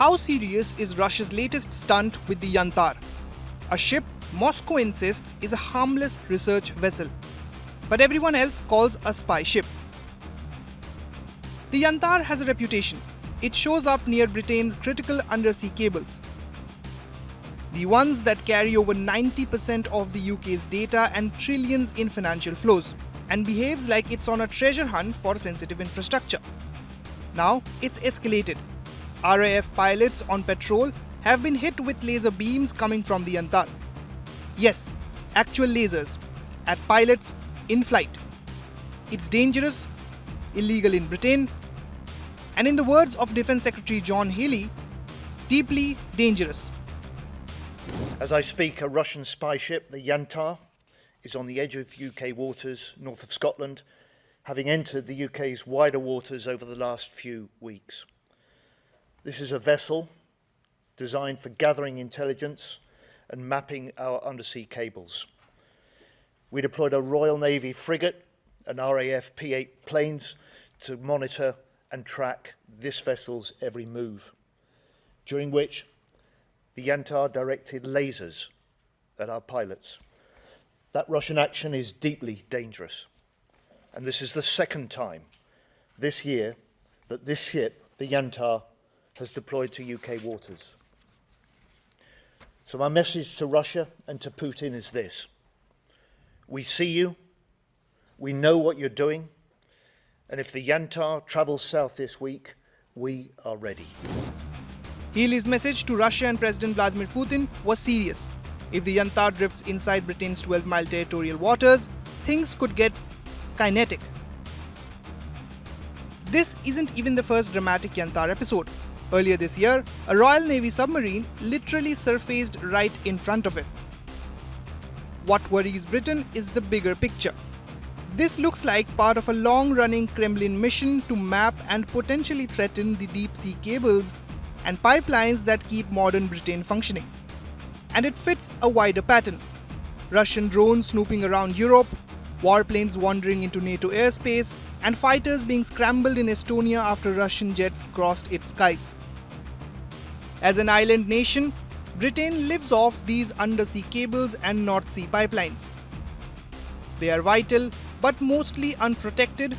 How serious is Russia's latest stunt with the Yantar? A ship Moscow insists is a harmless research vessel, but everyone else calls a spy ship. The Yantar has a reputation. It shows up near Britain's critical undersea cables, the ones that carry over 90% of the UK's data and trillions in financial flows, and behaves like it's on a treasure hunt for sensitive infrastructure. Now it's escalated. RAF pilots on patrol have been hit with laser beams coming from the Yantar. Yes, actual lasers at pilots in flight. It's dangerous, illegal in Britain, and in the words of Defence Secretary John Healey, deeply dangerous. As I speak, a Russian spy ship, the Yantar, is on the edge of UK waters north of Scotland, having entered the UK's wider waters over the last few weeks. This is a vessel designed for gathering intelligence and mapping our undersea cables. We deployed a Royal Navy frigate and RAF P-8 planes to monitor and track this vessel's every move, during which the Yantar directed lasers at our pilots. That Russian action is deeply dangerous, and this is the second time this year that this ship, the Yantar, has deployed to UK waters. So my message to Russia and to Putin is this: we see you, we know what you're doing, and if the Yantar travels south this week, we are ready. Healey's message to Russia and President Vladimir Putin was serious. If the Yantar drifts inside Britain's 12-mile territorial waters, things could get kinetic. This isn't even the first dramatic Yantar episode. Earlier this year, a Royal Navy submarine literally surfaced right in front of it. What worries Britain is the bigger picture. This looks like part of a long-running Kremlin mission to map and potentially threaten the deep-sea cables and pipelines that keep modern Britain functioning. And it fits a wider pattern. Russian drones snooping around Europe, warplanes wandering into NATO airspace, and fighters being scrambled in Estonia after Russian jets crossed its skies. As an island nation, Britain lives off these undersea cables and North Sea pipelines. They are vital, but mostly unprotected,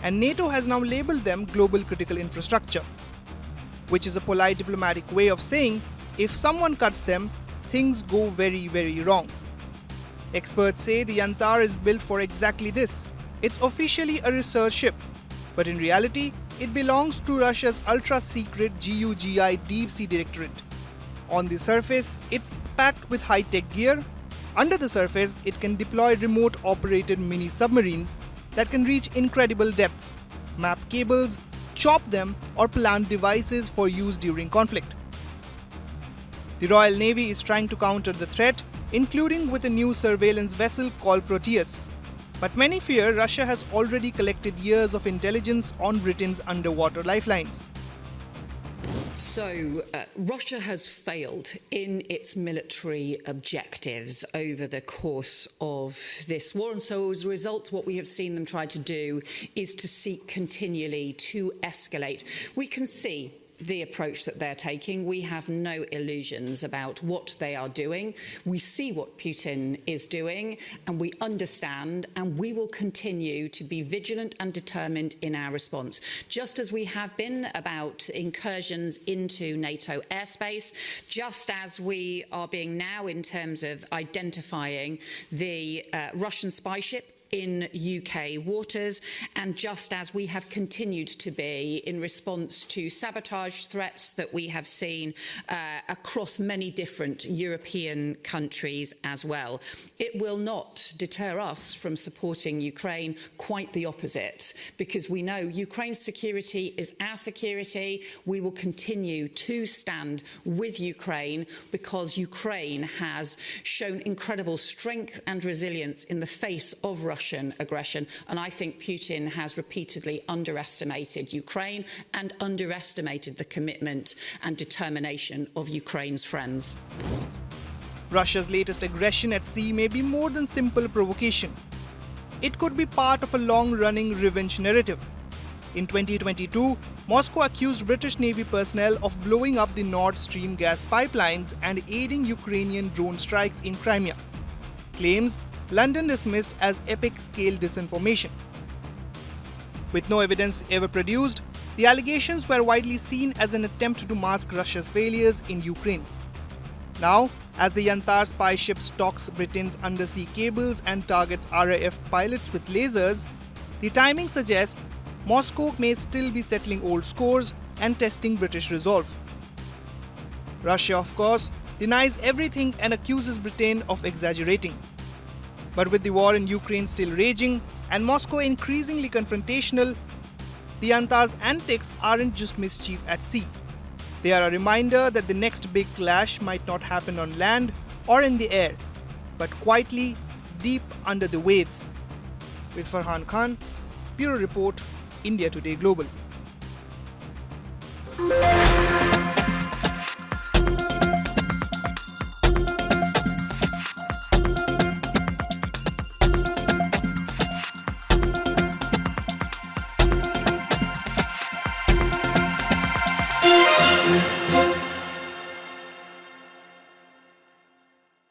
and NATO has now labelled them global critical infrastructure, which is a polite diplomatic way of saying if someone cuts them, things go very, very wrong. Experts say the Yantar is built for exactly this. It's officially a research ship, but in reality, it belongs to Russia's ultra-secret GUGI deep-sea directorate. On the surface, it's packed with high-tech gear. Under the surface, it can deploy remote-operated mini-submarines that can reach incredible depths, map cables, chop them, or plant devices for use during conflict. The Royal Navy is trying to counter the threat, including with a new surveillance vessel called Proteus. But many fear Russia has already collected years of intelligence on Britain's underwater lifelines. So, Russia has failed in its military objectives over the course of this war. And so, as a result, what we have seen them try to do is to seek continually to escalate. We can see the approach that they're taking. We have no illusions about what they are doing. We see what Putin is doing, and we understand, and we will continue to be vigilant and determined in our response, just as we have been about incursions into NATO airspace, just as we are being now in terms of identifying the Russian spy ship in UK waters, and just as we have continued to be in response to sabotage threats that we have seen across many different European countries as well. It will not deter us from supporting Ukraine, quite the opposite, because we know Ukraine's security is our security. We will continue to stand with Ukraine because Ukraine has shown incredible strength and resilience in the face of Russian aggression, and I think Putin has repeatedly underestimated Ukraine and underestimated the commitment and determination of Ukraine's friends. Russia's latest aggression at sea may be more than simple provocation. It could be part of a long-running revenge narrative. In 2022, Moscow accused British Navy personnel of blowing up the Nord Stream gas pipelines and aiding Ukrainian drone strikes in Crimea. Claims London dismissed as epic-scale disinformation. With no evidence ever produced, the allegations were widely seen as an attempt to mask Russia's failures in Ukraine. Now, as the Yantar spy ship stalks Britain's undersea cables and targets RAF pilots with lasers, the timing suggests Moscow may still be settling old scores and testing British resolve. Russia, of course, denies everything and accuses Britain of exaggerating. But with the war in Ukraine still raging and Moscow increasingly confrontational, the Yantar's antics aren't just mischief at sea. They are a reminder that the next big clash might not happen on land or in the air, but quietly, deep under the waves. With Farhan Khan, Bureau Report, India Today Global.